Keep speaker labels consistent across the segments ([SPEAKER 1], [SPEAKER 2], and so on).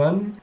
[SPEAKER 1] 1۔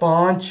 [SPEAKER 1] 5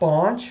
[SPEAKER 1] 5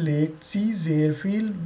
[SPEAKER 1] legt sie sehr viel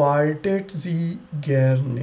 [SPEAKER 1] wartet sie gerne،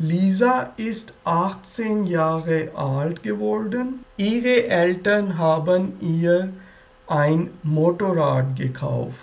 [SPEAKER 1] Lisa ist 18 Jahre alt geworden. Ihre Eltern haben ihr ein Motorrad gekauft۔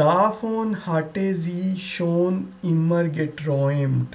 [SPEAKER 1] Davon hatte sie schon immer geträumt۔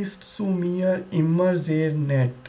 [SPEAKER 1] ist zu mir immer sehr nett۔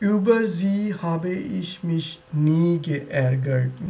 [SPEAKER 1] über sie habe ich mich nie geärgert۔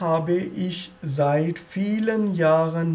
[SPEAKER 1] habe ich seit vielen Jahren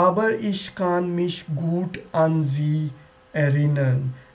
[SPEAKER 1] aber ich kann mich gut an sie erinnern۔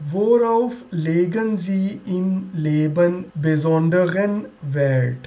[SPEAKER 1] Worauf legen Sie im Leben besonderen Wert؟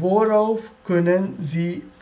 [SPEAKER 1] worauf können Sie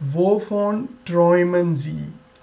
[SPEAKER 1] wovon träumen Sie؟